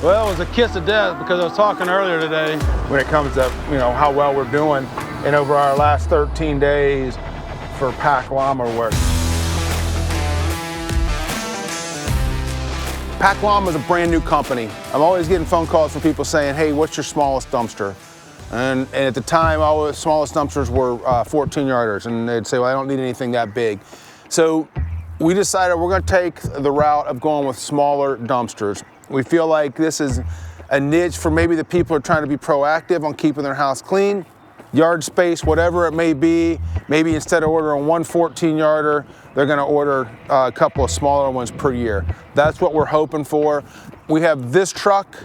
Well, it was a kiss of death because I was talking earlier today when it comes to, how well we're doing in over our last 13 days for Pack Llama work. Pack Llama is a brand new company. I'm always getting phone calls from people saying, hey, what's your smallest dumpster? And at the time, our smallest dumpsters were 14-yarders, and they'd say, well, I don't need anything that big. So we decided we're gonna take the route of going with smaller dumpsters. We feel like this is a niche for maybe the people who are trying to be proactive on keeping their house clean, yard space, whatever it may be. Maybe instead of ordering one 14-yarder, they're gonna order a couple of smaller ones per year. That's what we're hoping for. We have this truck.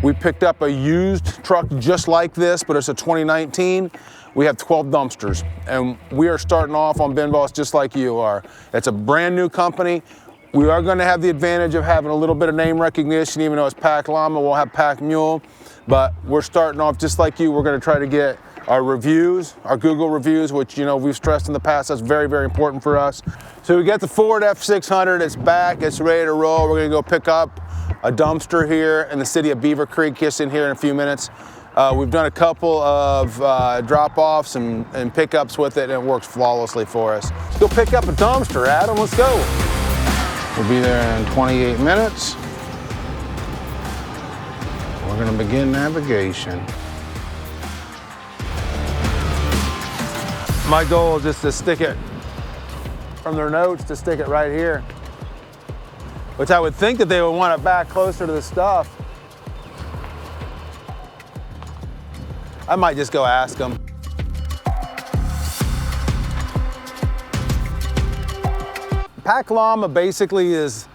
We picked up a used truck just like this, but it's a 2019. We have 12 dumpsters, and we are starting off on Bin Boss just like you are. It's a brand new company. We are going to have the advantage of having a little bit of name recognition, even though it's Pack Llama, we'll have Pack Mule, but we're starting off just like you. We're going to try to get our reviews, our Google reviews, which we've stressed in the past, that's very, very important for us. So we got the Ford F600, it's back, it's ready to roll. We're going to go pick up a dumpster here in the city of Beaver Creek, just in here in a few minutes. We've done a couple of drop-offs and pickups with it, and it works flawlessly for us. Let's go pick up a dumpster, Adam, let's go. We'll be there in 28 minutes. We're gonna begin navigation. My goal is just to stick it from their notes to stick it right here, which I would think that they would want it back closer to the stuff. I might just go ask them. Pack Llama basically is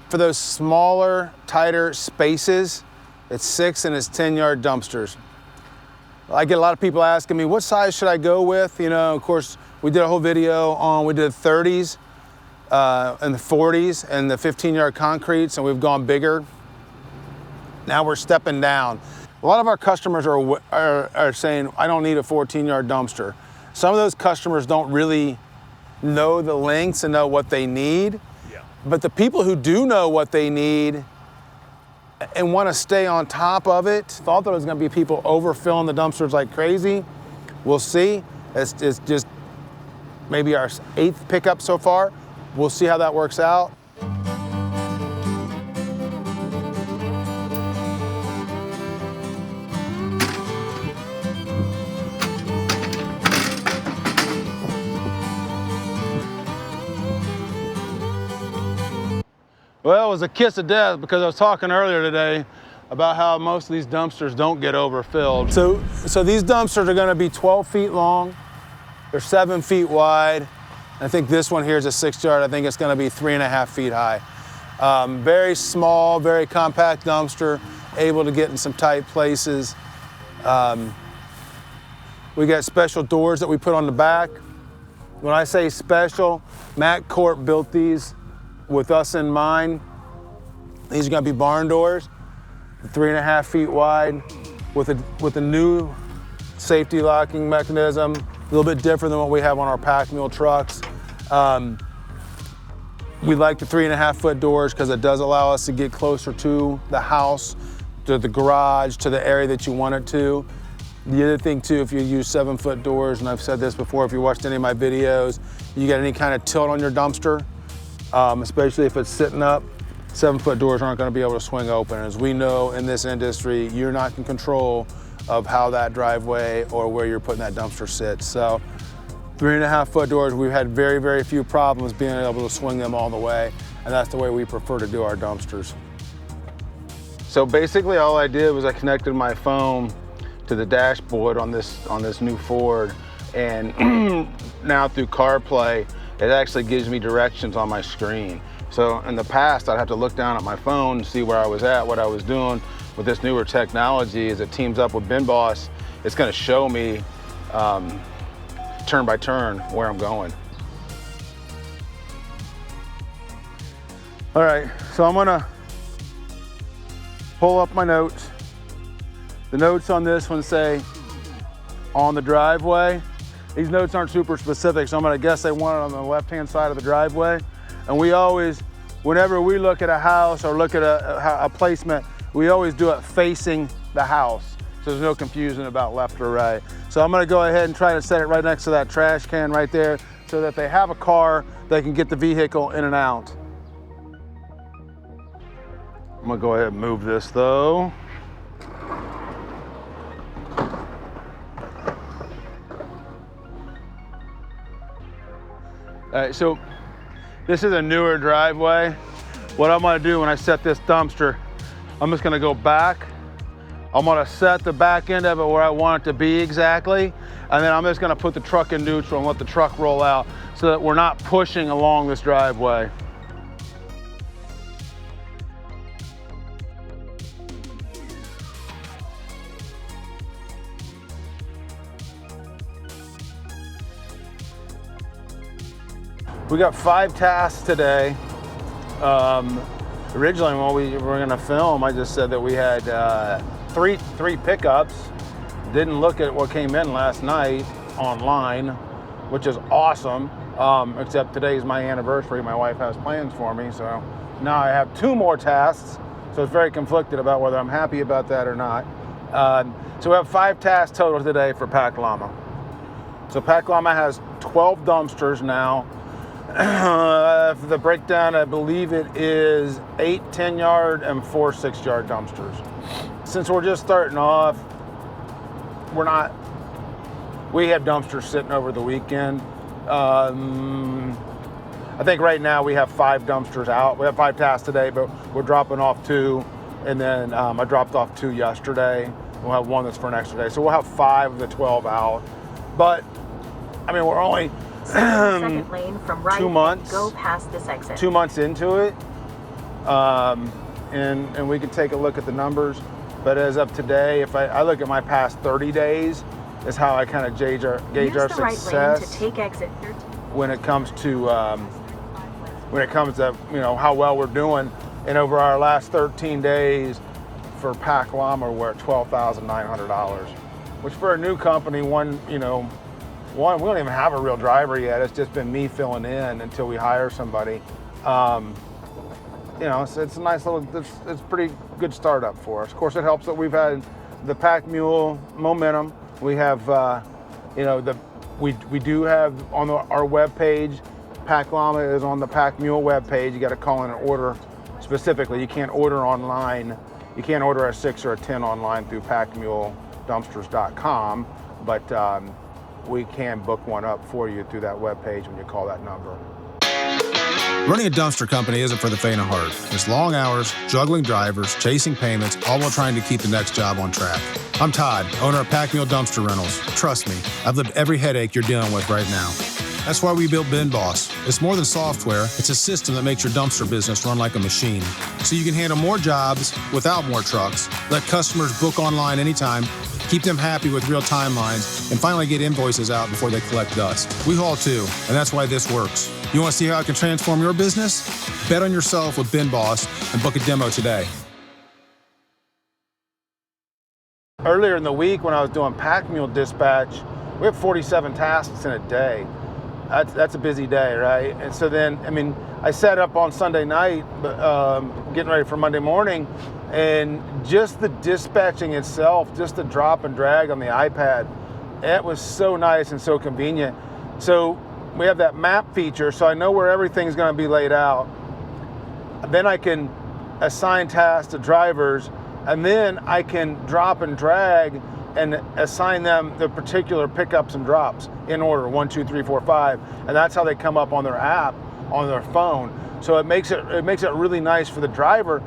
for those smaller, tighter spaces. It's 6 and it's 10-yard dumpsters. I get a lot of people asking me, what size should I go with? Of course, we did a whole video on, we did 30s and the 40s and the 15-yard concretes, and we've gone bigger. Now we're stepping down. A lot of our customers are saying, I don't need a 14-yard dumpster. Some of those customers don't really know the lengths and know what they need. Yeah. But the people who do know what they need and want to stay on top of it, thought there was going to be people overfilling the dumpsters like crazy. We'll see. It's just maybe our 8th pickup so far. We'll see how that works out. Well, it was a kiss of death because I was talking earlier today about how most of these dumpsters don't get overfilled. So these dumpsters are going to be 12 feet long. They're 7 feet wide. I think this one here is a 6-yard. I think it's going to be 3.5 feet high. Very small, very compact dumpster, able to get in some tight places. We got special doors that we put on the back. When I say special, Matt Corp built these with us in mind. These are going to be barn doors, 3.5 feet wide, with a new safety locking mechanism, a little bit different than what we have on our Pack Mule trucks. We like the 3.5-foot doors because it does allow us to get closer to the house, to the garage, to the area that you want it to. The other thing too, if you use 7-foot doors, and I've said this before, if you watched any of my videos, you got any kind of tilt on your dumpster, especially if it's sitting up, 7-foot doors aren't going to be able to swing open. As we know in this industry, you're not in control of how that driveway or where you're putting that dumpster sits. So 3.5-foot doors, we've had very, very few problems being able to swing them all the way, and that's the way we prefer to do our dumpsters. So basically all I did was I connected my phone to the dashboard on this new Ford, and now through CarPlay, it actually gives me directions on my screen. So in the past, I'd have to look down at my phone, see where I was at, what I was doing. With this newer technology, as it teams up with Bin Boss, it's gonna show me turn by turn where I'm going. All right, so I'm gonna pull up my notes. The notes on this one say, on the driveway. These notes aren't super specific, so I'm gonna guess they want it on the left-hand side of the driveway. And we always whenever we look at a house or look at a placement, we always do it facing the house. So there's no confusion about left or right. So I'm gonna go ahead and try to set it right next to that trash can right there so that they have a car, they can get the vehicle in and out. I'm gonna go ahead and move this though. All right, so this is a newer driveway. What I'm gonna do when I set this dumpster, I'm just gonna go back. I'm gonna set the back end of it where I want it to be exactly, and then I'm just gonna put the truck in neutral and let the truck roll out so that we're not pushing along this driveway. We got 5 tasks today. Originally when we were gonna film, I just said that we had three pickups. Didn't look at what came in last night online, which is awesome. Except today's my anniversary. My wife has plans for me, so now I have 2 more tasks. So it's very conflicted about whether I'm happy about that or not. So we have 5 tasks total today for Pack Llama. So Pack Llama has 12 dumpsters now. For the breakdown, I believe it is 8 10-yard and 4 6-yard dumpsters. Since we're just starting off, we have dumpsters sitting over the weekend. I think right now we have 5 dumpsters out. We have 5 tasks today, but we're dropping off 2. And then I dropped off 2 yesterday. We'll have 1 that's for next day. So we'll have 5 of the 12 out. But, I mean, we're only second lane from right, 2 months. Go past this exit. 2 months into it, and we can take a look at the numbers. But as of today, if I look at my past 30 days, is how I kind of gauge our success right lane to take exit 13. when it comes to how well we're doing. And over our last 13 days for Pack Llama, we're at $12,900, which for a new company, we don't even have a real driver yet. It's just been me filling in until we hire somebody. It's a nice little, it's pretty good startup for us. Of course, it helps that we've had the Pack Mule momentum. We have, we do have on our webpage, Pack Llama is on the Pack Mule webpage. You got to call in and order specifically. You can't order online. You can't order a 6 or a 10 online through packmuledumpsters.com, but we can book one up for you through that webpage when you call that number. Running a dumpster company isn't for the faint of heart. It's long hours, juggling drivers, chasing payments, all while trying to keep the next job on track. I'm Todd, owner of Pack Mule Dumpster Rentals. Trust me, I've lived every headache you're dealing with right now. That's why we built Bin Boss. It's more than software, it's a system that makes your dumpster business run like a machine. So you can handle more jobs without more trucks, let customers book online anytime, keep them happy with real timelines, and finally get invoices out before they collect dust. We haul too, and that's why this works. You want to see how it can transform your business? Bet on yourself with Bin Boss and book a demo today. Earlier in the week when I was doing Pack Mule dispatch, we have 47 tasks in a day. That's a busy day, right? And so then, I set up on Sunday night, getting ready for Monday morning, and just the dispatching itself, just the drop and drag on the iPad, it was so nice and so convenient. So we have that map feature, so I know where everything's going to be laid out. Then I can assign tasks to drivers, and then I can drop and drag and assign them the particular pickups and drops in order, 1, 2, 3, 4, 5, and that's how they come up on their app, on their phone. So it makes it really nice for the driver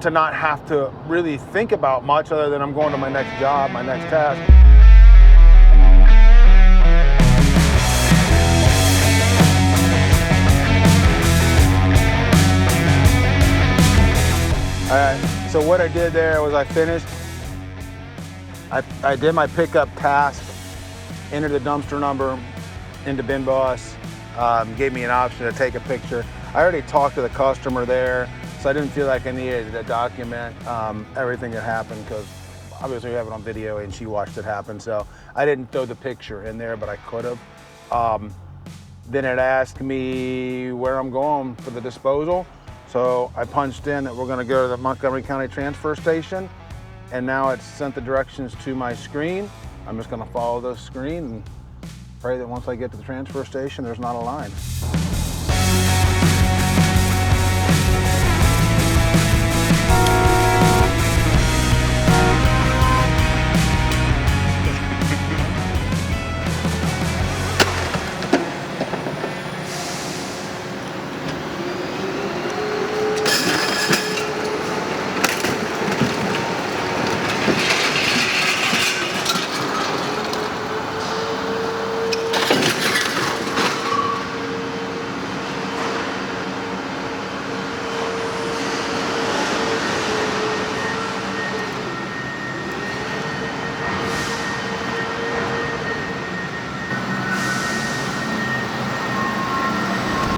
to not have to really think about much other than I'm going to my next job, my next task. All right, so what I did there was I finished. I did my pickup task, entered the dumpster number into Bin Boss, gave me an option to take a picture. I already talked to the customer there, so I didn't feel like I needed to document everything that happened, because obviously we have it on video and she watched it happen, so I didn't throw the picture in there, but I could have. Then it asked me where I'm going for the disposal. So I punched in that we're gonna go to the Montgomery County Transfer Station, and now it's sent the directions to my screen. I'm just gonna follow the screen and pray that once I get to the transfer station, there's not a line.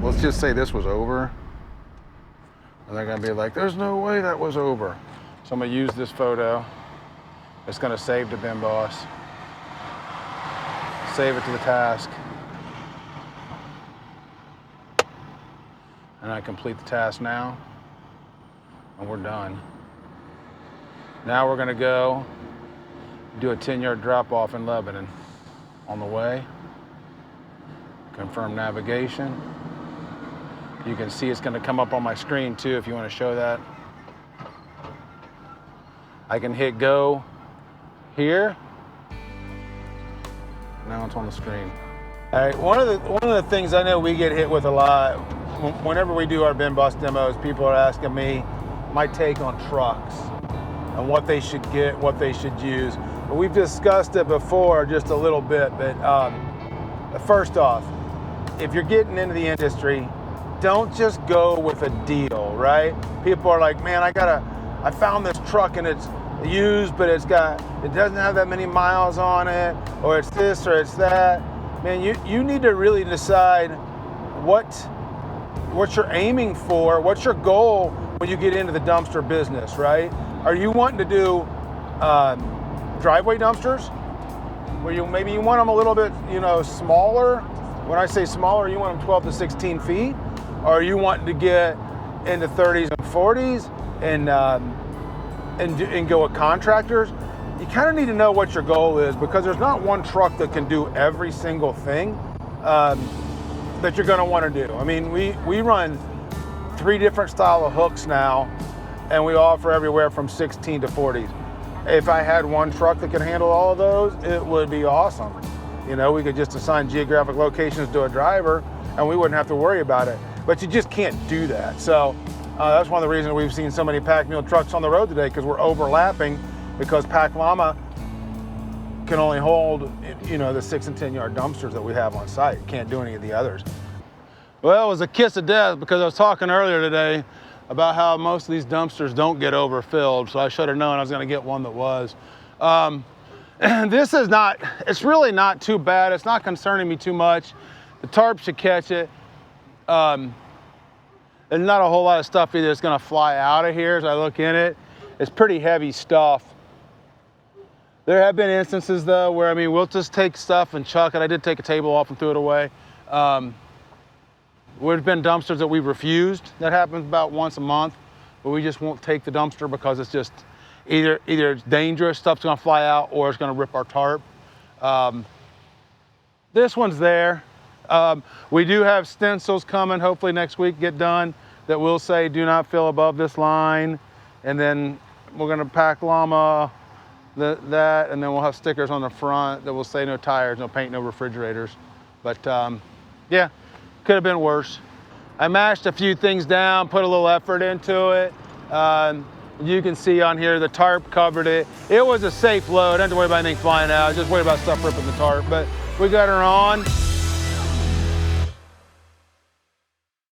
Let's just say this was over, and they're gonna be like, there's no way that was over. So I'm gonna use this photo. It's gonna save to bin boss. Save it to the task. And I complete the task now, and we're done. Now we're gonna go do a 10-yard drop off in Lebanon. On the way, confirm navigation. You can see it's gonna come up on my screen too if you wanna show that. I can hit go here. Now it's on the screen. All right, one of the things I know we get hit with a lot, whenever we do our bin boss demos, people are asking me my take on trucks and what they should get, what they should use. But we've discussed it before just a little bit, but first off, if you're getting into the industry, don't just go with a deal, right? People are like, man, I found this truck and it's used, but it doesn't have that many miles on it, or it's this or it's that. Man, you need to really decide what you're aiming for, what's your goal when you get into the dumpster business, right? Are you wanting to do driveway dumpsters, where maybe you want them a little bit, smaller? When I say smaller, you want them 12 to 16 feet? Or are you wanting to get into 30s and 40s and go with contractors? You kind of need to know what your goal is, because there's not one truck that can do every single thing that you're going to want to do. I mean, we run 3 different style of hooks now, and we offer everywhere from 16 to 40s. If I had one truck that could handle all of those, it would be awesome. We could just assign geographic locations to a driver and we wouldn't have to worry about it. But you just can't do that. So that's one of the reasons we've seen so many Pack Mule trucks on the road today, because we're overlapping, because Pack Llama can only hold, the 6 and 10 yard dumpsters that we have on site. Can't do any of the others. Well, it was a kiss of death, because I was talking earlier today about how most of these dumpsters don't get overfilled. So I should have known I was going to get one that was. This is not, it's really not too bad. It's not concerning me too much. The tarp should catch it. There's not a whole lot of stuff either that's gonna fly out of here as I look in it. It's pretty heavy stuff. There have been instances though where, we'll just take stuff and chuck it. I did take a table off and threw it away. There's been dumpsters that we've refused. That happens about once a month, but we just won't take the dumpster because it's just either it's dangerous, stuff's gonna fly out, or it's gonna rip our tarp. This one's there. We do have stencils coming, hopefully next week get done, that will say do not fill above this line. And then we're gonna Pack Llama that, and then we'll have stickers on the front that will say no tires, no paint, no refrigerators. But yeah, could have been worse. I mashed a few things down, put a little effort into it. You can see on here the tarp covered it. It was a safe load. I didn't have to worry about anything flying out. Just worried about stuff ripping the tarp. But we got her on.